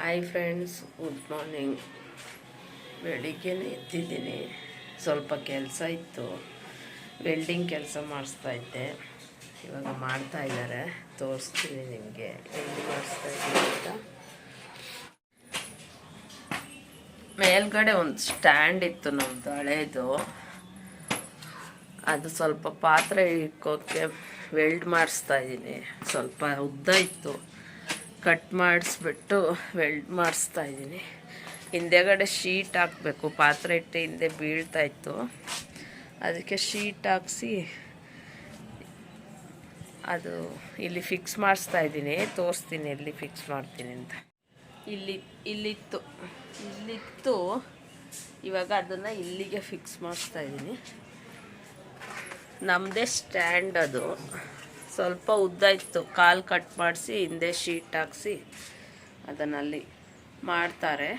Hi friends, good morning. ಬೆಳಿಗ್ಗೆನೇ ಎದ್ದಿದ್ದೀನಿ. ಸ್ವಲ್ಪ ಕೆಲಸ ಇತ್ತು, ವೆಲ್ಡಿಂಗ್ ಕೆಲಸ ಮಾಡಿಸ್ತಾ ಇದ್ದೆ. ಇವಾಗ ಮಾಡ್ತಾ ಇದ್ದಾರೆ, ತೋರಿಸ್ತೀನಿ ನಿಮಗೆ ಎಲ್ಲಿ ಮಾಡಿಸ್ತಾ ಇದ್ದೀನಿ ಅಂತ. ಮೇಲ್ಗಡೆ ಒಂದು ಸ್ಟ್ಯಾಂಡ್ ಇತ್ತು ನಮ್ಮದು ಹಳೇದು, ಅದು ಸ್ವಲ್ಪ ಪಾತ್ರೆ ಇಕ್ಕೋಕ್ಕೆ ವೆಲ್ಡ್ ಮಾಡಿಸ್ತಾ ಇದ್ದೀನಿ. ಸ್ವಲ್ಪ ಉದ್ದ ಇತ್ತು, ಕಟ್ ಮಾಡಿಸ್ಬಿಟ್ಟು ವೆಲ್ಡ್ ಮಾಡಿಸ್ತಾ ಇದ್ದೀನಿ. ಹಿಂದೆಗಡೆ ಶೀಟ್ ಹಾಕಬೇಕು, ಪಾತ್ರೆ ಇಟ್ಟು ಹಿಂದೆ ಬೀಳ್ತಾಯಿತ್ತು, ಅದಕ್ಕೆ ಶೀಟ್ ಹಾಕ್ಸಿ ಅದು ಇಲ್ಲಿ ಫಿಕ್ಸ್ ಮಾಡಿಸ್ತಾ ಇದ್ದೀನಿ. ತೋರಿಸ್ತೀನಿ ಎಲ್ಲಿ ಫಿಕ್ಸ್ ಮಾಡ್ತೀನಿ ಅಂತ. ಇಲ್ಲಿತ್ತು ಇವಾಗ ಅದನ್ನು ಇಲ್ಲಿಗೆ ಫಿಕ್ಸ್ ಮಾಡಿಸ್ತಾ ಇದ್ದೀನಿ. ನಮ್ಮದೇ ಸ್ಟ್ಯಾಂಡ್, ಅದು ಸ್ವಲ್ಪ ಉದ್ದ ಇತ್ತು, ಕಾಲು ಕಟ್ ಮಾಡಿಸಿ ಹಿಂದೆ ಶೀಟ್ ಹಾಕ್ಸಿ ಅದನ್ನಲ್ಲಿ ಮಾಡ್ತಾರೆ.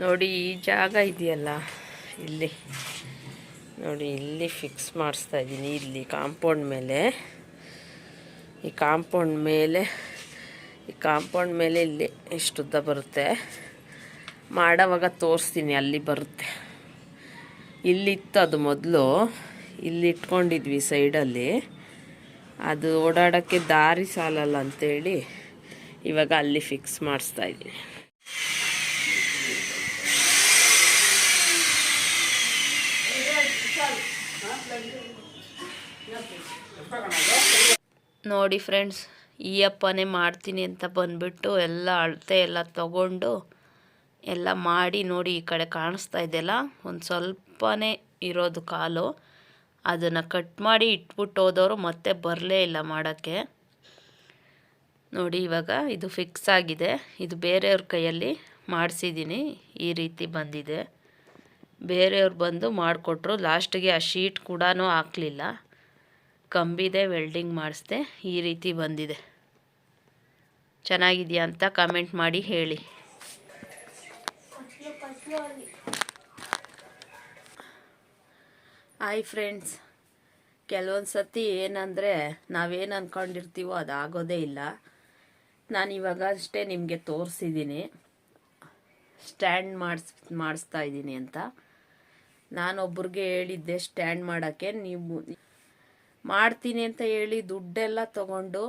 ನೋಡಿ, ಈ ಜಾಗ ಇದೆಯಲ್ಲ, ಇಲ್ಲಿ ನೋಡಿ, ಇಲ್ಲಿ ಫಿಕ್ಸ್ ಮಾಡಿಸ್ತಾ ಇದ್ದೀನಿ. ಇಲ್ಲಿ ಕಾಂಪೌಂಡ್ ಮೇಲೆ, ಈ ಕಾಂಪೌಂಡ್ ಮೇಲೆ ಇಲ್ಲಿ ಇಷ್ಟುದ್ದ ಬರುತ್ತೆ. ಮಾಡೋವಾಗ ತೋರಿಸ್ತೀನಿ, ಅಲ್ಲಿ ಬರುತ್ತೆ. ಇಲ್ಲಿತ್ತು ಅದು ಮೊದಲು, ಇಲ್ಲಿ ಇಟ್ಕೊಂಡಿದ್ವಿ ಸೈಡಲ್ಲಿ. ಅದು ಓಡಾಡೋಕ್ಕೆ ದಾರಿ ಸಾಲಲ್ಲ ಅಂಥೇಳಿ ಇವಾಗ ಅಲ್ಲಿ ಫಿಕ್ಸ್ ಮಾಡಿಸ್ತಾ ಇದ್ದೀನಿ. ನೋಡಿ ಫ್ರೆಂಡ್ಸ್, ಈ ಅಪ್ಪನೇ ಮಾಡ್ತೀನಿ ಅಂತ ಬಂದುಬಿಟ್ಟು ಎಲ್ಲ ಅಳತೆ ಎಲ್ಲ ತಗೊಂಡು ಎಲ್ಲ ಮಾಡಿ. ನೋಡಿ, ಈ ಕಡೆ ಕಾಣಿಸ್ತಾ ಇದೆಯಲ್ಲ, ಒಂದು ಸ್ವಲ್ಪನೇ ಇರೋದು ಕಾಲು, ಅದನ್ನು ಕಟ್ ಮಾಡಿ ಇಟ್ಬಿಟ್ಟು ಹೋದವರು ಮತ್ತೆ ಬರಲೇ ಇಲ್ಲ ಮಾಡೋಕ್ಕೆ. ನೋಡಿ, ಇವಾಗ ಇದು ಫಿಕ್ಸ್ ಆಗಿದೆ. ಇದು ಬೇರೆಯವ್ರ ಕೈಯಲ್ಲಿ ಮಾಡಿಸಿದ್ದೀನಿ, ಈ ರೀತಿ ಬಂದಿದೆ. ಬೇರೆಯವ್ರು ಬಂದು ಮಾಡಿಕೊಟ್ರು. ಲಾಸ್ಟಿಗೆ ಆ ಶೀಟ್ ಕೂಡ ಹಾಕಲಿಲ್ಲ, ಕಂಬಿದೆ ವೆಲ್ಡಿಂಗ್ ಮಾಡಿಸ್ದೆ. ಈ ರೀತಿ ಬಂದಿದೆ. ಚೆನ್ನಾಗಿದೆಯಾ ಅಂತ ಕಮೆಂಟ್ ಮಾಡಿ ಹೇಳಿ. ಹಾಯ್ ಫ್ರೆಂಡ್ಸ್, ಕೆಲವೊಂದು ಸತಿ ಏನಂದರೆ ನಾವೇನು ಅಂದ್ಕೊಂಡಿರ್ತೀವೋ ಅದು ಆಗೋದೇ ಇಲ್ಲ. ನಾನು ಇವಾಗ ಅಷ್ಟೇ ನಿಮಗೆ ತೋರಿಸಿದ್ದೀನಿ ಸ್ಟ್ಯಾಂಡ್ ಮಾಡಿಸ್ತಾ ಇದ್ದೀನಿ ಅಂತ. ನಾನೊಬ್ರಿಗೆ ಹೇಳಿದ್ದೆ ಸ್ಟ್ಯಾಂಡ್ ಮಾಡೋಕ್ಕೆ. ನೀವು ಮಾಡ್ತೀನಿ ಅಂತ ಹೇಳಿ ದುಡ್ಡೆಲ್ಲ ತಗೊಂಡು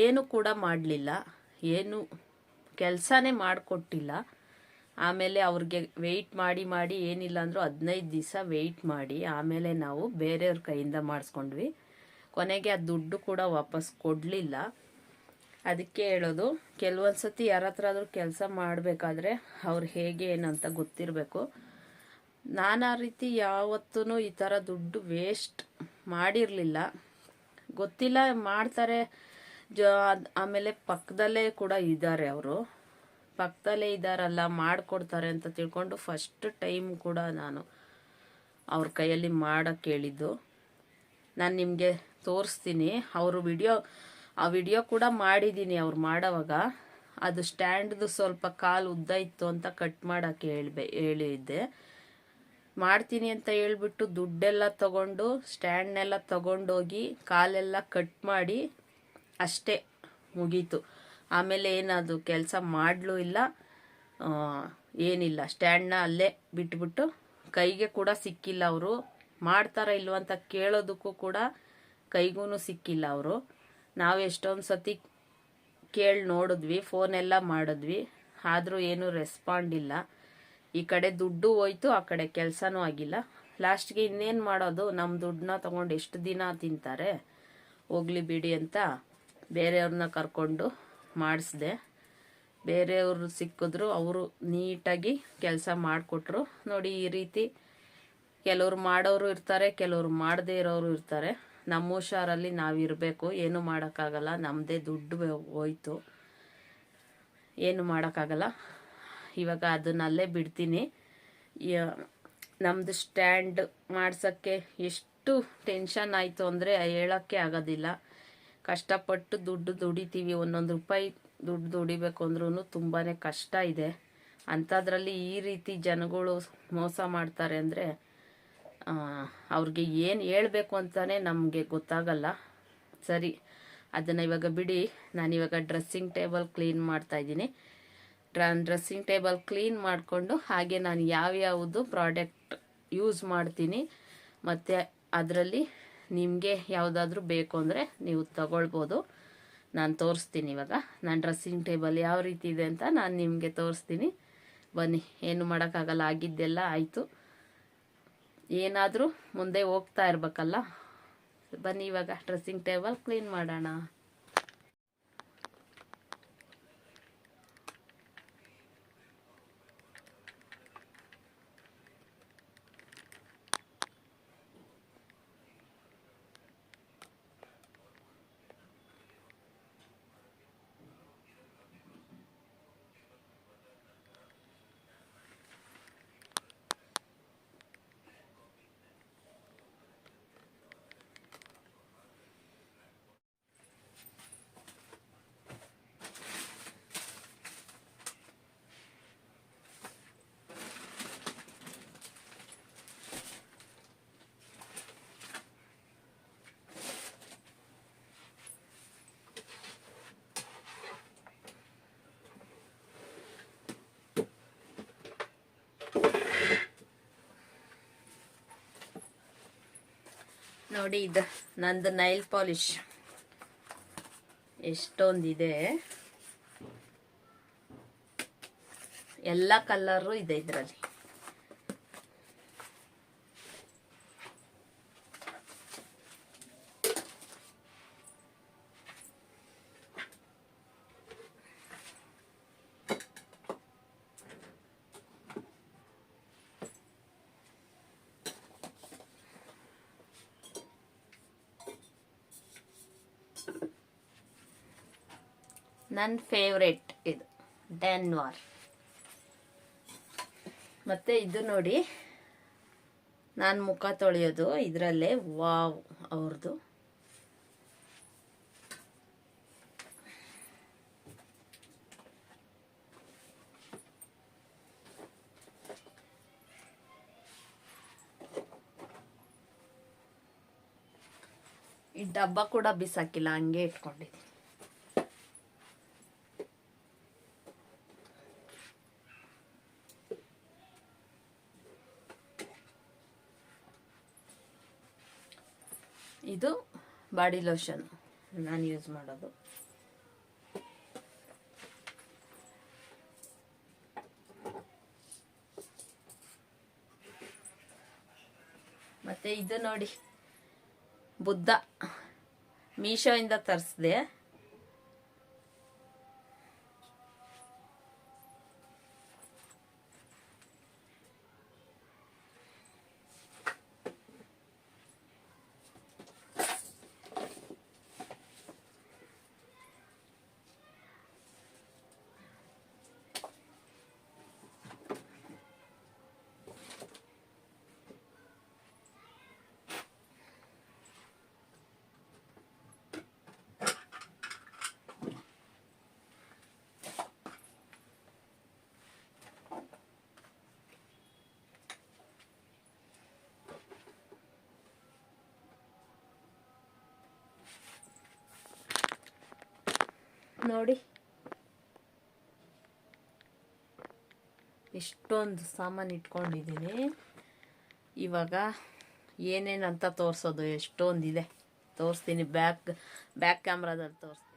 ಏನು ಕೂಡ ಮಾಡಲಿಲ್ಲ, ಏನು ಕೆಲಸನೇ ಮಾಡಿಕೊಟ್ಟಿಲ್ಲ. ಆಮೇಲೆ ಅವ್ರಿಗೆ ವೆಯ್ಟ್ ಮಾಡಿ ಏನಿಲ್ಲ ಅಂದರೂ 15 ದಿವಸ ವೆಯ್ಟ್ ಮಾಡಿ ಆಮೇಲೆ ನಾವು ಬೇರೆಯವ್ರ ಕೈಯಿಂದ ಮಾಡಿಸ್ಕೊಂಡ್ವಿ. ಕೊನೆಗೆ ಆ ದುಡ್ಡು ಕೂಡ ವಾಪಸ್ ಕೊಡಲಿಲ್ಲ. ಅದಕ್ಕೆ ಹೇಳೋದು, ಕೆಲವೊಂದು ಸತಿ ಯಾರ ಹತ್ರ ಆದರೂ ಕೆಲಸ ಮಾಡಬೇಕಾದ್ರೆ ಅವ್ರು ಹೇಗೆ ಏನಂತ ಗೊತ್ತಿರಬೇಕು. ನಾನು ಆ ರೀತಿ ಯಾವತ್ತೂ ಈ ಥರ ದುಡ್ಡು ವೇಸ್ಟ್ ಮಾಡಿರಲಿಲ್ಲ. ಗೊತ್ತಿಲ್ಲ ಮಾಡ್ತಾರೆ. ಆಮೇಲೆ ಪಕ್ಕದಲ್ಲೇ ಕೂಡ ಇದ್ದಾರೆ, ಅವರು ಪಕ್ಕದಲ್ಲೇ ಇದ್ದಾರಲ್ಲ, ಮಾಡಿಕೊಡ್ತಾರೆ ಅಂತ ತಿಳ್ಕೊಂಡು ಫಸ್ಟ್ ಟೈಮ್ ಕೂಡ ನಾನು ಅವ್ರ ಕೈಯಲ್ಲಿ ಮಾಡೋಕ್ಕೆ ಹೇಳಿದ್ದು. ನಾನು ನಿಮಗೆ ತೋರಿಸ್ತೀನಿ, ಅವರು ಆ ವಿಡಿಯೋ ಕೂಡ ಮಾಡಿದ್ದೀನಿ. ಅವ್ರು ಮಾಡೋವಾಗ ಅದು ಸ್ಟ್ಯಾಂಡ್ದು ಸ್ವಲ್ಪ ಕಾಲು ಉದ್ದ ಇತ್ತು ಅಂತ ಕಟ್ ಮಾಡೋಕ್ಕೆ ಹೇಳಿದ್ದೆ. ಮಾಡ್ತೀನಿ ಅಂತ ಹೇಳ್ಬಿಟ್ಟು ದುಡ್ಡೆಲ್ಲ ತಗೊಂಡು ಸ್ಟ್ಯಾಂಡ್ನೆಲ್ಲ ತಗೊಂಡೋಗಿ ಕಾಲೆಲ್ಲ ಕಟ್ ಮಾಡಿ ಅಷ್ಟೇ ಮುಗೀತು. ಆಮೇಲೆ ಏನದು ಕೆಲಸ ಮಾಡಲೂ ಇಲ್ಲ, ಏನಿಲ್ಲ. ಸ್ಟ್ಯಾಂಡ್ನ ಅಲ್ಲೇ ಬಿಟ್ಬಿಟ್ಟು ಕೈಗೆ ಕೂಡ ಸಿಕ್ಕಿಲ್ಲ. ಅವರು ಮಾಡ್ತಾರಾ ಇಲ್ವಂತ ಕೇಳೋದಕ್ಕೂ ಕೂಡ ಕೈಗೂ ಸಿಕ್ಕಿಲ್ಲ ಅವರು. ನಾವು ಎಷ್ಟೊಂದು ಸತಿ ಕೇಳಿ ನೋಡಿದ್ವಿ, ಫೋನೆಲ್ಲ ಮಾಡಿದ್ವಿ, ಆದರೂ ಏನೂ ರೆಸ್ಪಾಂಡ್ ಇಲ್ಲ. ಈ ಕಡೆ ದುಡ್ಡು ಹೋಯ್ತು, ಆ ಕಡೆ ಕೆಲಸನೂ ಆಗಿಲ್ಲ. ಲಾಸ್ಟ್ಗೆ ಇನ್ನೇನು ಮಾಡೋದು, ನಮ್ಮ ದುಡ್ಡನ್ನ ತೊಗೊಂಡು ಎಷ್ಟು ದಿನ ತಿಂತಾರೆ, ಹೋಗ್ಲಿ ಬಿಡಿ ಅಂತ ಬೇರೆಯವ್ರನ್ನ ಕರ್ಕೊಂಡು ಮಾಡಿಸ್ದೆ. ಬೇರೆಯವರು ಸಿಕ್ಕಿದ್ರು, ಅವರು ನೀಟಾಗಿ ಕೆಲಸ ಮಾಡಿಕೊಟ್ರು. ನೋಡಿ, ಈ ರೀತಿ ಕೆಲವರು ಮಾಡೋರು ಇರ್ತಾರೆ, ಕೆಲವರು ಮಾಡದೇ ಇರೋರು ಇರ್ತಾರೆ. ನಮ್ಮ ಹುಷಾರಲ್ಲಿ ನಾವಿರಬೇಕು, ಏನು ಮಾಡೋಕ್ಕಾಗಲ್ಲ. ನಮ್ಮದೇ ದುಡ್ಡು ಹೋಯ್ತು, ಏನು ಮಾಡೋಕ್ಕಾಗಲ್ಲ. ಇವಾಗ ಅದನ್ನಲ್ಲೇ ಬಿಡ್ತೀನಿ. ನಮ್ಮದು ಸ್ಟ್ಯಾಂಡ್ ಮಾಡ್ಸೋಕ್ಕೆ ಎಷ್ಟು ಟೆನ್ಷನ್ ಆಯಿತು ಅಂದರೆ ಹೇಳೋಕ್ಕೆ ಆಗೋದಿಲ್ಲ. ಕಷ್ಟಪಟ್ಟು ದುಡ್ಡು ದುಡಿತೀವಿ, ಒಂದೊಂದು ರೂಪಾಯಿ ದುಡ್ಡು ದುಡಿಬೇಕು ಅಂದ್ರೂ ತುಂಬಾ ಕಷ್ಟ ಇದೆ. ಅಂಥದ್ರಲ್ಲಿ ಈ ರೀತಿ ಜನಗಳು ಮೋಸ ಮಾಡ್ತಾರೆ ಅಂದರೆ ಅವ್ರಿಗೆ ಏನು ಹೇಳಬೇಕು ಅಂತಲೇ ನಮಗೆ ಗೊತ್ತಾಗಲ್ಲ. ಸರಿ, ಅದನ್ನು ಇವಾಗ ಬಿಡಿ. ನಾನಿವಾಗ ಡ್ರೆಸ್ಸಿಂಗ್ ಟೇಬಲ್ ಕ್ಲೀನ್ ಮಾಡ್ತಾಯಿದ್ದೀನಿ. ಡ್ರೆಸ್ಸಿಂಗ್ ಟೇಬಲ್ ಕ್ಲೀನ್ ಮಾಡಿಕೊಂಡು ಹಾಗೆ ನಾನು ಯಾವ್ಯಾವುದು ಪ್ರಾಡಕ್ಟ್ ಯೂಸ್ ಮಾಡ್ತೀನಿ ಮತ್ತು ಅದರಲ್ಲಿ ನಿಮಗೆ ಯಾವುದಾದ್ರೂ ಬೇಕು ಅಂದರೆ ನೀವು ತಗೊಳ್ಬೋದು. ನಾನು ತೋರಿಸ್ತೀನಿ. ಇವಾಗ ನಾನು ಡ್ರೆಸ್ಸಿಂಗ್ ಟೇಬಲ್ ಯಾವ ರೀತಿ ಇದೆ ಅಂತ ನಾನು ನಿಮಗೆ ತೋರಿಸ್ತೀನಿ. ಬನ್ನಿ, ಏನು ಮಾಡೋಕ್ಕಾಗಲ್ಲ, ಆಗಿದ್ದೆಲ್ಲ ಆಯಿತು. ಏನಾದರೂ ಮುಂದೆ ಹೋಗ್ತಾ ಇರಬೇಕಲ್ಲ. ಬನ್ನಿ ಇವಾಗ ಡ್ರೆಸ್ಸಿಂಗ್ ಟೇಬಲ್ ಕ್ಲೀನ್ ಮಾಡೋಣ. ನೋಡಿ, ಇದು ನಂದು ನೈಲ್ ಪಾಲಿಶ್ ಎಷ್ಟೊಂದಿದೆ. ಎಲ್ಲ ಕಲರು ಇದೆ ಇದರಲ್ಲಿ. ನನ್ನ ಫೇವ್ರೆಟ್ ಇದು ಡೆನ್ವಾರ್. ಮತ್ತು ಇದು ನೋಡಿ, ನಾನು ಮುಖ ತೊಳೆಯೋದು ಇದರಲ್ಲೇ. ವಾವ್, ಅವ್ರದ್ದು ಈ ಡಬ್ಬ ಕೂಡ ಬಿಸಾಕಿಲ್ಲ, ಹಂಗೆ ಇಟ್ಕೊಂಡಿದ್ದೀನಿ. ಇದು ಬಾಡಿ ಲೋಷನ್ ನಾನು ಯೂಸ್ ಮಾಡೋದು. ಮತ್ತೆ ಇದು ನೋಡಿ, ಬುದ್ಧ ಮೀಶೋಯಿಂದ ತರಿಸಿದೆ. ನೋಡಿ, ಎಷ್ಟೊಂದು ಸಾಮಾನು ಇಟ್ಕೊಂಡಿದ್ದೀನಿ. ಇವಾಗ ಏನೇನಂತ ತೋರಿಸೋದು, ಎಷ್ಟೊಂದಿದೆ. ತೋರಿಸ್ತೀನಿ, ಬ್ಯಾಕ್ ಕ್ಯಾಮ್ರಾದಲ್ಲಿ ತೋರಿಸ್ತೀನಿ.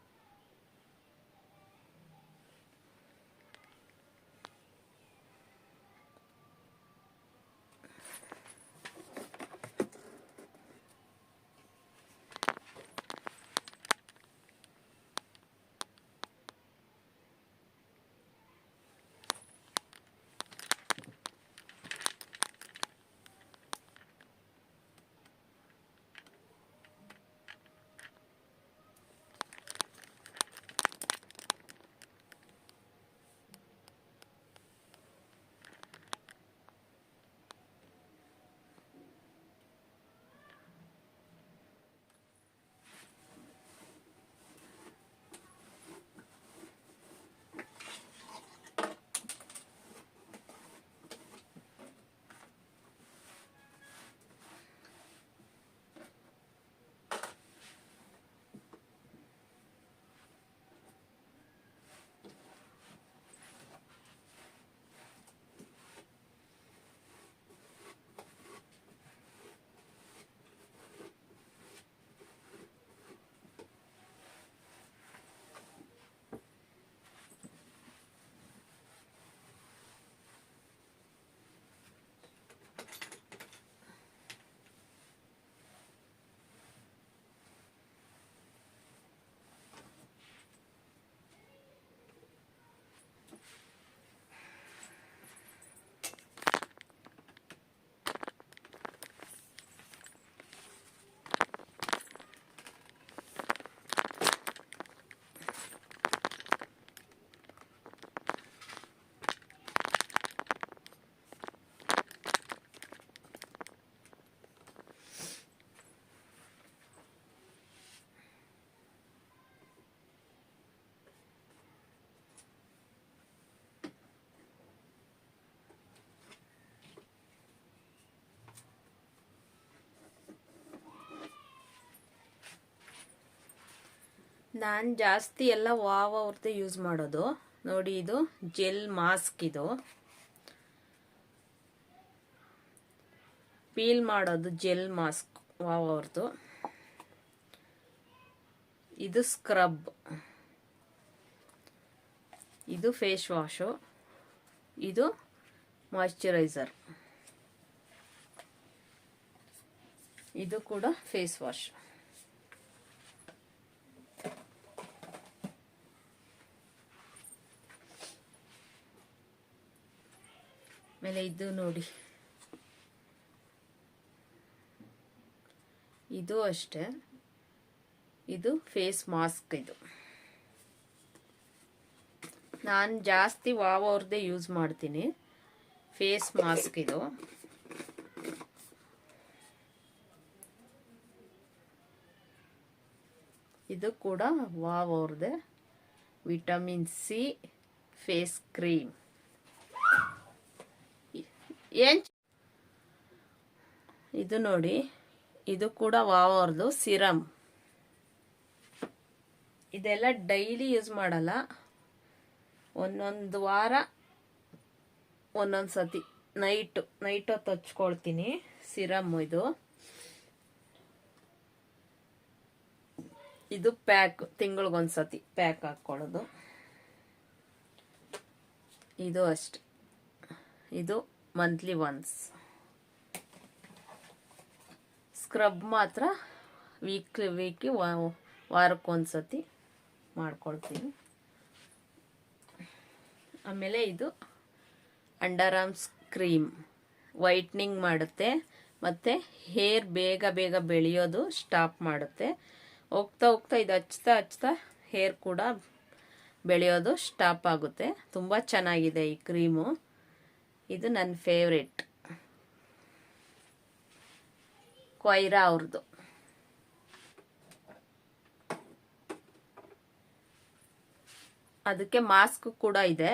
ನಾನು ಜಾಸ್ತಿ ಎಲ್ಲ ವಾವ್ ಅವ್ರದ್ದೇ ಯೂಸ್ ಮಾಡೋದು. ನೋಡಿ, ಇದು ಜೆಲ್ ಮಾಸ್ಕ್, ಇದು ಪೀಲ್ ಮಾಡೋದು ಜೆಲ್ ಮಾಸ್ಕ್ ವಾವ್ ಅವ್ರದ್ದು. ಇದು ಸ್ಕ್ರಬ್, ಇದು ಫೇಸ್ ವಾಶು, ಇದು ಮಾಯ್ಶ್ಚರೈಸರ್, ಇದು ಕೂಡ ಫೇಸ್ ವಾಶ್. ಆಮೇಲೆ ಇದು ನೋಡಿ, ಇದು ಅಷ್ಟೇ, ಇದು ಫೇಸ್ ಮಾಸ್ಕ್. ಇದು ನಾನು ಜಾಸ್ತಿ ವಾವ್ ಅವ್ರದ್ದೇ ಯೂಸ್ ಮಾಡ್ತೀನಿ, ಫೇಸ್ ಮಾಸ್ಕ್. ಇದು ಕೂಡ ವಾವ್ ಅವ್ರದ್ದೇ, ವಿಟಮಿನ್ ಸಿ ಫೇಸ್ ಕ್ರೀಮ್. ಇದು ನೋಡಿ, ಇದು ಕೂಡ ವಾವ್ ಅವ್ರದ್ದು ಸಿರಮ್. ಇದೆಲ್ಲ ಡೈಲಿ ಯೂಸ್ ಮಾಡಲ್ಲ, ಒಂದೊಂದು ವಾರ ಒಂದೊಂದು ಸತಿ ನೈಟ್ ಹೊತ್ತು ಹಚ್ಕೊಳ್ತೀನಿ ಸಿರಮ್. ಇದು ಪ್ಯಾಕ್, ತಿಂಗಳಿಗೊಂದ್ಸತಿ ಪ್ಯಾಕ್ ಹಾಕ್ಕೊಳ್ಳೋದು. ಇದು ಅಷ್ಟೆ, ಇದು ಮಂತ್ಲಿ ಒನ್ಸ್. ಸ್ಕ್ರಬ್ ಮಾತ್ರ ವೀಕ್ಲಿ ವಾರಕ್ಕೊಂದ್ಸತಿ ಮಾಡ್ಕೊಳ್ತೀನಿ. ಆಮೇಲೆ ಇದು ಅಂಡರ್ ಆರ್ಮ್ಸ್ ಕ್ರೀಮ್, ವೈಟ್ನಿಂಗ್ ಮಾಡುತ್ತೆ ಮತ್ತು ಹೇರ್ ಬೇಗ ಬೇಗ ಬೆಳೆಯೋದು ಸ್ಟಾಪ್ ಮಾಡುತ್ತೆ. ಹೋಗ್ತಾ ಹೋಗ್ತಾ ಇದು ಹಚ್ತಾ ಹೇರ್ ಕೂಡ ಬೆಳೆಯೋದು ಸ್ಟಾಪ್ ಆಗುತ್ತೆ. ತುಂಬ ಚೆನ್ನಾಗಿದೆ ಈ ಕ್ರೀಮು, ಇದು ನನ್ನ ಫೇವ್ರೆಟ್, ಕೊಯ್ರಾ ಅವ್ರದ್ದು. ಅದಕ್ಕೆ ಮಾಸ್ಕ್ ಕೂಡ ಇದೆ.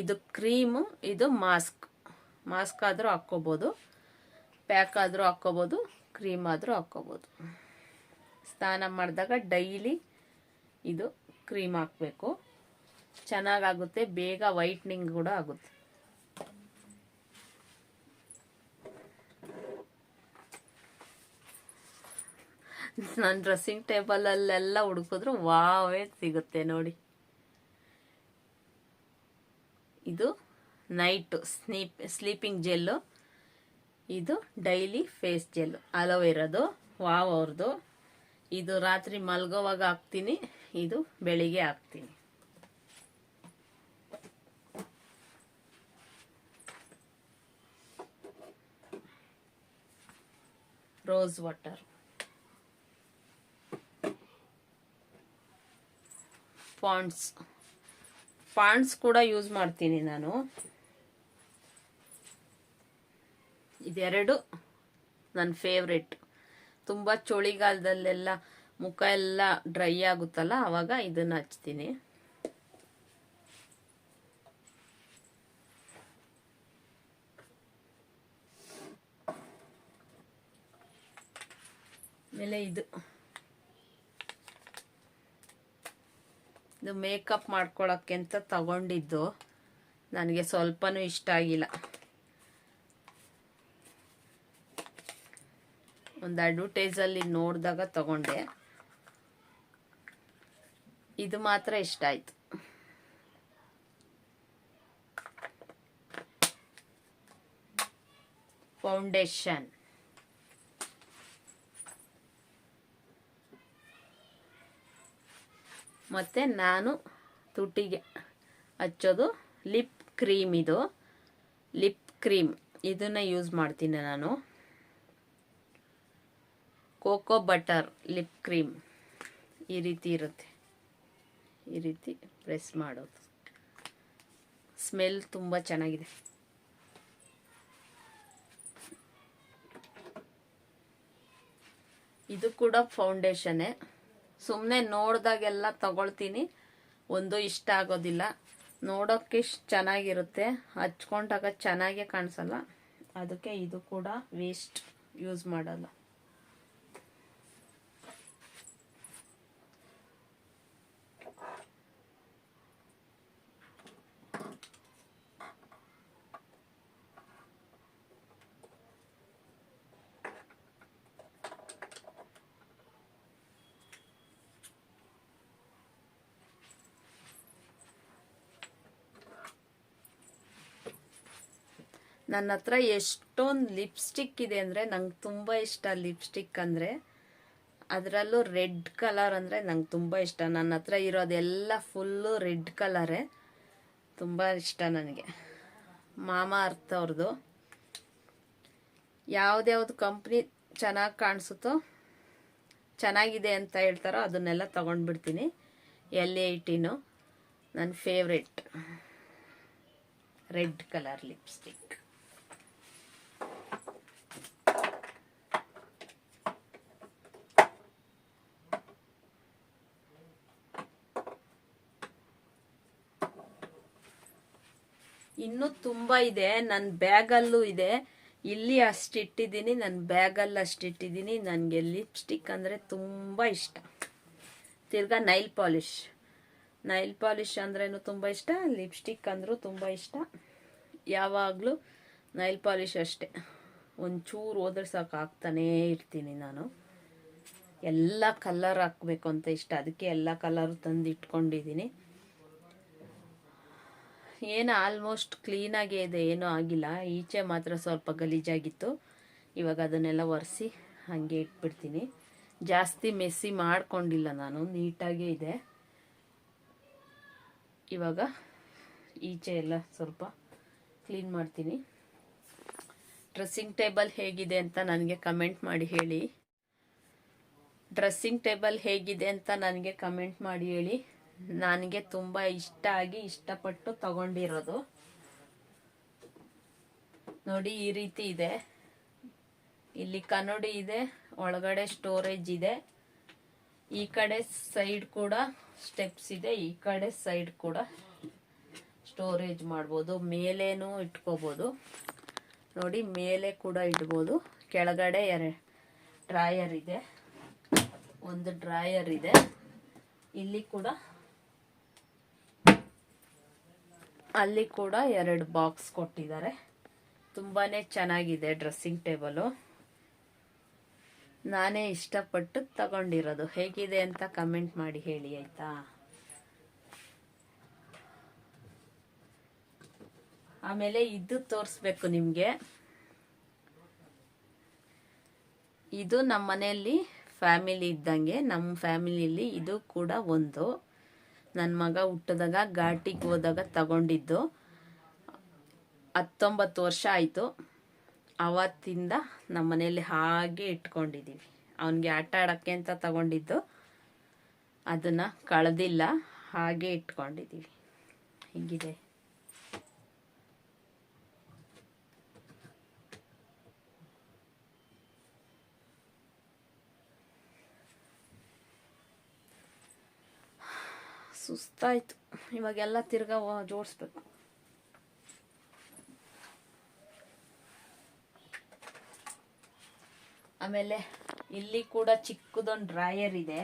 ಇದು ಕ್ರೀಮು, ಇದು ಮಾಸ್ಕ್ ಆದರೂ ಹಾಕ್ಕೋಬೋದು, ಪ್ಯಾಕ್ ಆದರೂ ಹಾಕ್ಕೋಬೋದು, ಕ್ರೀಮ್ ಆದರೂ ಹಾಕ್ಕೋಬೋದು. ಸ್ನಾನ ಮಾಡಿದಾಗ ಡೈಲಿ ಇದು ಕ್ರೀಮ್ ಹಾಕಬೇಕು, ಚೆನ್ನಾಗಾಗುತ್ತೆ, ಬೇಗ ವೈಟ್ನಿಂಗ್ ಕೂಡ ಆಗುತ್ತೆ. ನನ್ನ ಡ್ರೆಸ್ಸಿಂಗ್ ಟೇಬಲಲ್ಲೆಲ್ಲ ಹುಡುಕಿದ್ರು ವಾವೇ ಸಿಗುತ್ತೆ ನೋಡಿ. ಇದು ನೈಟ್ ಸ್ಲೀಪಿಂಗ್ ಜೆಲ್ಲು, ಇದು ಡೈಲಿ ಫೇಸ್ ಜೆಲ್, ಅಲೋವೆರಾದು ವಾವ್ ಅವ್ರದ್ದು. ಇದು ರಾತ್ರಿ ಮಲ್ಗೋವಾಗ ಹಾಕ್ತೀನಿ, ಇದು ಬೆಳಿಗ್ಗೆ ಹಾಕ್ತೀನಿ. ರೋಸ್ ವಾಟರ್, ಪಾಂಡ್ಸ್ ಕೂಡ ಯೂಸ್ ಮಾಡ್ತೀನಿ ನಾನು. ಇದೆರಡು ನನ್ನ ಫೇವ್ರೆಟ್. ತುಂಬ ಚಳಿಗಾಲದಲ್ಲೆಲ್ಲ ಮುಖ ಎಲ್ಲ ಡ್ರೈ ಆಗುತ್ತಲ್ಲ, ಆವಾಗ ಇದನ್ನು ಹಚ್ತೀನಿ. ಆಮೇಲೆ ಇದು ಮೇಕಪ್ ಮಾಡ್ಕೊಳ್ಳೋಕ್ಕೆ ಅಂತ ತಗೊಂಡಿದ್ದು, ನನಗೆ ಸ್ವಲ್ಪನೂ ಇಷ್ಟ ಆಗಿಲ್ಲ. ಒಂದು ಅಡ್ವರ್ಟೈಸಲ್ಲಿ ನೋಡಿದಾಗ ತಗೊಂಡೆ, ಇದು ಮಾತ್ರ ಇಷ್ಟ ಆಯ್ತು. ಫೌಂಡೇಶನ್, ಮತ್ತು ನಾನು ತುಟಿಗೆ ಹಚ್ಚೋದು ಲಿಪ್ ಕ್ರೀಮ್. ಇದು ಲಿಪ್ ಕ್ರೀಮ್, ಇದನ್ನು ಯೂಸ್ ಮಾಡ್ತೀನಿ ನಾನು. ಕೋಕೋ ಬಟರ್ ಲಿಪ್ ಕ್ರೀಮ್ ಈ ರೀತಿ ಇರುತ್ತೆ, ಈ ರೀತಿ ಪ್ರೆಸ್ ಮಾಡೋದು. ಸ್ಮೆಲ್ ತುಂಬ ಚೆನ್ನಾಗಿದೆ. ಇದು ಕೂಡ ಫೌಂಡೇಶನ್ನೇ. ಸುಮ್ಮನೆ ನೋಡಿದಾಗೆಲ್ಲ ತಗೊಳ್ತೀನಿ, ಒಂದು ಇಷ್ಟ ಆಗೋದಿಲ್ಲ. ನೋಡೋಕ್ಕೆ ಚೆನ್ನಾಗಿರುತ್ತೆ, ಹಚ್ಕೊಂಡಾಗ ಚೆನ್ನಾಗೇ ಕಾಣಿಸಲ್ಲ, ಅದಕ್ಕೆ ಇದು ಕೂಡ ವೇಸ್ಟ್, ಯೂಸ್ ಮಾಡಲ್ಲ. ನನ್ನ ಹತ್ರ ಎಷ್ಟೊಂದು ಲಿಪ್ಸ್ಟಿಕ್ ಇದೆ ಅಂದರೆ ನಂಗೆ ತುಂಬ ಇಷ್ಟ ಲಿಪ್ಸ್ಟಿಕ್ ಅಂದರೆ. ಅದರಲ್ಲೂ ರೆಡ್ ಕಲರ್ ಅಂದರೆ ನಂಗೆ ತುಂಬ ಇಷ್ಟ. ನನ್ನ ಹತ್ರ ಇರೋದೆಲ್ಲ ಫುಲ್ಲು ರೆಡ್ ಕಲರೇ, ತುಂಬ ಇಷ್ಟ ನನಗೆ. ಮಾಮಾ ಅರ್ಥ ಅವ್ರದ್ದು ಯಾವ್ದ್ಯಾವ್ದು ಕಂಪ್ನಿ ಚೆನ್ನಾಗಿ ಕಾಣಿಸುತ್ತೋ, ಚೆನ್ನಾಗಿದೆ ಅಂತ ಹೇಳ್ತಾರೋ ಅದನ್ನೆಲ್ಲ ತೊಗೊಂಡ್ಬಿಡ್ತೀನಿ. L18 ನನ್ನ ಫೇವ್ರೆಟ್ ರೆಡ್ ಕಲರ್ ಲಿಪ್ಸ್ಟಿಕ್. ಇನ್ನೂ ತುಂಬ ಇದೆ. ನನ್ನ ಬ್ಯಾಗಲ್ಲೂ ಇದೆ. ಇಲ್ಲಿ ಅಷ್ಟಿಟ್ಟಿದ್ದೀನಿ, ನನ್ನ ಬ್ಯಾಗಲ್ಲಿ ಅಷ್ಟಿಟ್ಟಿದ್ದೀನಿ. ನನಗೆ ಲಿಪ್ಸ್ಟಿಕ್ ಅಂದರೆ ತುಂಬ ಇಷ್ಟ. ತಿರ್ಗಾ ನೈಲ್ ಪಾಲಿಶ್ ಅಂದ್ರೂ ತುಂಬ ಇಷ್ಟ, ಲಿಪ್ಸ್ಟಿಕ್ ಅಂದರೂ ತುಂಬ ಇಷ್ಟ. ಯಾವಾಗಲೂ ನೈಲ್ ಪಾಲಿಶ್ ಅಷ್ಟೇ, ಒಂಚೂರು ಹೋದ್ರೆ ಸಾಕು ಹಾಕ್ತಾನೇ ಇರ್ತೀನಿ ನಾನು. ಎಲ್ಲ ಕಲರ್ ಹಾಕಬೇಕು ಅಂತ ಇಷ್ಟ, ಅದಕ್ಕೆ ಎಲ್ಲ ಕಲರ್ ತಂದು ಇಟ್ಕೊಂಡಿದ್ದೀನಿ. ಏನು ಆಲ್ಮೋಸ್ಟ್ ಕ್ಲೀನಾಗೇ ಇದೆ, ಏನೂ ಆಗಿಲ್ಲ. ಈಚೆ ಮಾತ್ರ ಸ್ವಲ್ಪ ಗಲೀಜಾಗಿತ್ತು. ಇವಾಗ ಅದನ್ನೆಲ್ಲ ಒರೆಸಿ ಹಾಗೆ ಇಟ್ಬಿಡ್ತೀನಿ. ಜಾಸ್ತಿ ಮೆಸ್ಸಿ ಮಾಡ್ಕೊಂಡಿಲ್ಲ ನಾನು, ನೀಟಾಗೇ ಇದೆ. ಇವಾಗ ಈಚೆ ಎಲ್ಲ ಸ್ವಲ್ಪ ಕ್ಲೀನ್ ಮಾಡ್ತೀನಿ. ಡ್ರೆಸ್ಸಿಂಗ್ ಟೇಬಲ್ ಹೇಗಿದೆ ಅಂತ ನನಗೆ ಕಮೆಂಟ್ ಮಾಡಿ ಹೇಳಿ. ನನಗೆ ತುಂಬ ಇಷ್ಟಪಟ್ಟು ತಗೊಂಡಿರೋದು. ನೋಡಿ, ಈ ರೀತಿ ಇದೆ. ಇಲ್ಲಿ ಕನ್ನಡಿ ಇದೆ, ಒಳಗಡೆ ಸ್ಟೋರೇಜ್ ಇದೆ. ಈ ಕಡೆ ಸೈಡ್ ಕೂಡ ಸ್ಟೆಪ್ಸ್ ಇದೆ, ಈ ಕಡೆ ಸೈಡ್ ಕೂಡ ಸ್ಟೋರೇಜ್ ಮಾಡ್ಬೋದು. ಮೇಲೇನೂ ಇಟ್ಕೋಬೋದು. ನೋಡಿ, ಮೇಲೆ ಕೂಡ ಇಡ್ಬೋದು. ಕೆಳಗಡೆ ಡ್ರಾಯರ್ ಇದೆ, ಒಂದು ಡ್ರಾಯರ್ ಇದೆ. ಇಲ್ಲಿ ಕೂಡ, ಅಲ್ಲಿ ಕೂಡ 2 ಬಾಕ್ಸ್ ಕೊಟ್ಟಿದ್ದಾರೆ. ತುಂಬಾನೇ ಚೆನ್ನಾಗಿದೆ ಡ್ರೆಸ್ಸಿಂಗ್ ಟೇಬಲು. ನಾನೇ ಇಷ್ಟಪಟ್ಟು ತಗೊಂಡಿರೋದು. ಹೇಗಿದೆ ಅಂತ ಕಮೆಂಟ್ ಮಾಡಿ ಹೇಳಿ ಆಯ್ತಾ. ಆಮೇಲೆ ಇದು ತೋರಿಸ್ಬೇಕು ನಿಮಗೆ. ಇದು ನಮ್ಮ ಮನೆಯಲ್ಲಿ ಫ್ಯಾಮಿಲಿ ಇದ್ದಂಗೆ, ನಮ್ಮ ಫ್ಯಾಮಿಲಿಯಲ್ಲಿ ಇದು ಕೂಡ ಒಂದು. ನನ್ನ ಮಗ ಹುಟ್ಟಿದಾಗ ಘಾಟಿಗೆ ಹೋದಾಗ ತಗೊಂಡಿದ್ದು. 19 ವರ್ಷ ಆಯಿತು. ಆವತ್ತಿಂದ ನಮ್ಮ ಮನೆಯಲ್ಲಿ ಹಾಗೆ ಇಟ್ಕೊಂಡಿದ್ದೀವಿ. ಅವನಿಗೆ ಆಟ ಆಡೋಕ್ಕೆ ಅಂತ ತಗೊಂಡಿದ್ದು, ಅದನ್ನು ಕಳೆದಿಲ್ಲ, ಹಾಗೆ ಇಟ್ಕೊಂಡಿದ್ದೀವಿ. ಹೀಗಿದೆ. ಸುಸ್ತಾಯಿತು, ಇವಾಗೆಲ್ಲ ತಿರ್ಗಾ ಜೋಡಿಸ್ಬೇಕು. ಆಮೇಲೆ ಇಲ್ಲಿ ಕೂಡ ಚಿಕ್ಕದೊಂದು ಡ್ರಾಯರ್ ಇದೆ.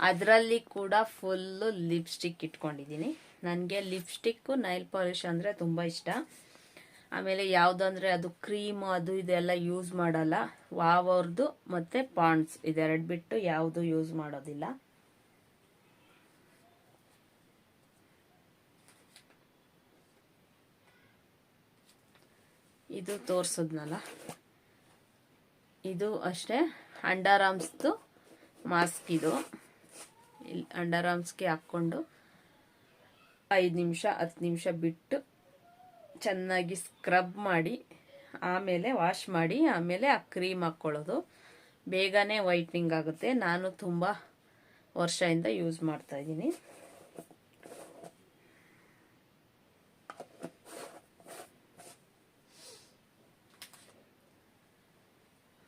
ಅದರಲ್ಲಿ ಕೂಡ ಫುಲ್ಲು ಲಿಪ್ಸ್ಟಿಕ್ ಇಟ್ಕೊಂಡಿದ್ದೀನಿ. ನನಗೆ ಲಿಪ್ಸ್ಟಿಕ್ಕು ನೈಲ್ ಪಾಲಿಶ್ ಅಂದರೆ ತುಂಬ ಇಷ್ಟ. ಆಮೇಲೆ ಯಾವುದಂದ್ರೆ ಅದು ಕ್ರೀಮು ಅದು ಇದೆಲ್ಲ ಯೂಸ್ ಮಾಡಲ್ಲ. ವಾವ್ ಅವ್ರದ್ದು ಮತ್ತು ಪಾಂಡ್ಸ್ ಇದೆರಡು ಬಿಟ್ಟು ಯಾವುದು ಯೂಸ್ ಮಾಡೋದಿಲ್ಲ. ಇದು ತೋರಿಸಿದ್ನಲ್ಲ, ಇದು ಅಷ್ಟೇ ಅಂಡರ್ ಆರ್ಮ್ಸ್ದು ಮಾಸ್ಕ್. ಇದು ಇಲ್ಲಿ ಅಂಡರ್ ಆರ್ಮ್ಸ್ಗೆ ಹಾಕ್ಕೊಂಡು 5 ನಿಮಿಷ 10 ನಿಮಿಷ ಬಿಟ್ಟು ಚೆನ್ನಾಗಿ ಸ್ಕ್ರಬ್ ಮಾಡಿ ಆಮೇಲೆ ವಾಶ್ ಮಾಡಿ ಆಮೇಲೆ ಆ ಕ್ರೀಮ್ ಹಾಕ್ಕೊಳ್ಳೋದು. ಬೇಗನೆ ವೈಟ್ನಿಂಗ್ ಆಗುತ್ತೆ. ನಾನು ತುಂಬ ವರ್ಷದಿಂದ ಯೂಸ್ ಮಾಡ್ತಾ ಇದ್ದೀನಿ.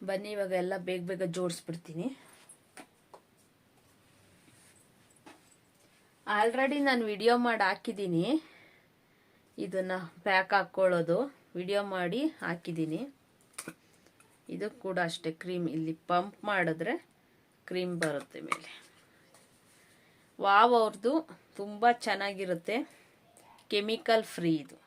ಬನ್ನಿ, ಇವಾಗ ಎಲ್ಲ ಬೇಗ ಬೇಗ ಜೋಡಿಸ್ಬಿಡ್ತೀನಿ. ಆಲ್ರೆಡಿ ನಾನು ವಿಡಿಯೋ ಮಾಡಿ ಹಾಕಿದ್ದೀನಿ. ಇದನ್ನು ಪ್ಯಾಕ್ ಹಾಕ್ಕೊಳ್ಳೋದು ವಿಡಿಯೋ ಮಾಡಿ ಹಾಕಿದ್ದೀನಿ. ಇದು ಕೂಡ ಅಷ್ಟೇ, ಕ್ರೀಮ್ ಇಲ್ಲಿ ಪಂಪ್ ಮಾಡಿದ್ರೆ ಕ್ರೀಮ್ ಬರುತ್ತೆ ಮೇಲೆ. ವಾವ್ ಅವ್ರದ್ದು ತುಂಬ ಚೆನ್ನಾಗಿರುತ್ತೆ, ಕೆಮಿಕಲ್ ಫ್ರೀ ಇದು.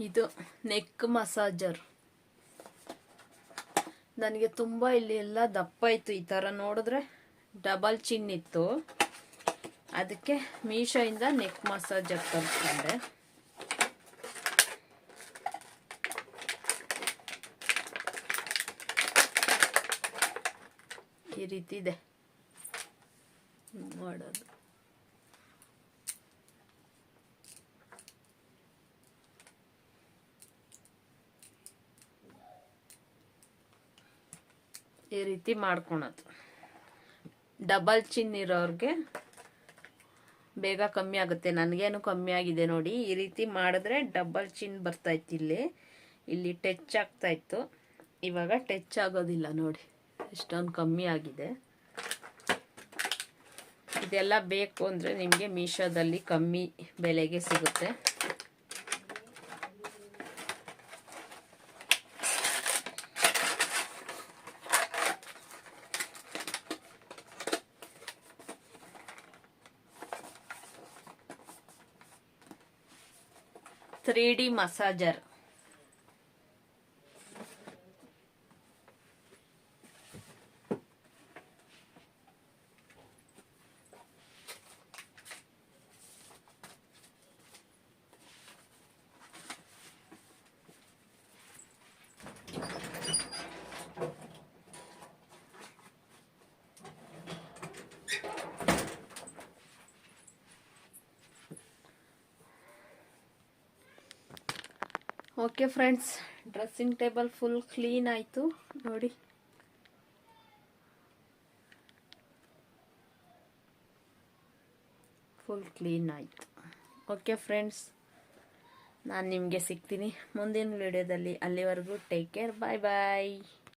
ಇದು ನೆಕ್ ಮಸಾಜರ್. ನನಗೆ ತುಂಬ ಇಲ್ಲಿ ಎಲ್ಲ ದಪ್ಪ ಇತ್ತು, ಈ ಥರ ನೋಡಿದ್ರೆ ಡಬಲ್ ಚಿನ್ ಇತ್ತು. ಅದಕ್ಕೆ ಮೀಶೋಯಿಂದ ನೆಕ್ ಮಸಾಜರ್ ತರಿಸ್ಕೊಂಡೆ. ಈ ರೀತಿ ಇದೆ ಮಾಡೋದು. ಈ ರೀತಿ ಮಾಡ್ಕೊಳೋದು. ಡಬಲ್ ಚಿನ್ ಇರೋರಿಗೆ ಬೇಗ ಕಮ್ಮಿ ಆಗುತ್ತೆ. ನನಗೇನು ಕಮ್ಮಿ ಆಗಿದೆ ನೋಡಿ. ಈ ರೀತಿ ಮಾಡಿದ್ರೆ ಡಬಲ್ ಚಿನ್ ಬರ್ತಾಯಿತ್ತು. ಇಲ್ಲಿ ಟಚ್ ಆಗ್ತಾಯಿತ್ತು, ಇವಾಗ ಟಚ್ ಆಗೋದಿಲ್ಲ ನೋಡಿ, ಎಷ್ಟೊಂದು ಕಮ್ಮಿ ಆಗಿದೆ. ಇದೆಲ್ಲ ಬೇಕು ಅಂದರೆ ನಿಮಗೆ ಮೀಶೋದಲ್ಲಿ ಕಮ್ಮಿ ಬೆಲೆಗೆ ಸಿಗುತ್ತೆ. Three D massager. Okay friends, dressing table full clean ಆಯಿತು ನೋಡಿ. ಫುಲ್ ಕ್ಲೀನ್ ಆಯಿತು. ಓಕೆ ಫ್ರೆಂಡ್ಸ್, ನಾನು ನಿಮಗೆ ಸಿಗ್ತೀನಿ ಮುಂದಿನ ವಿಡಿಯೋದಲ್ಲಿ. ಅಲ್ಲಿವರೆಗೂ ಟೇಕ್ ಕೇರ್, ಬಾಯ್ ಬಾಯ್.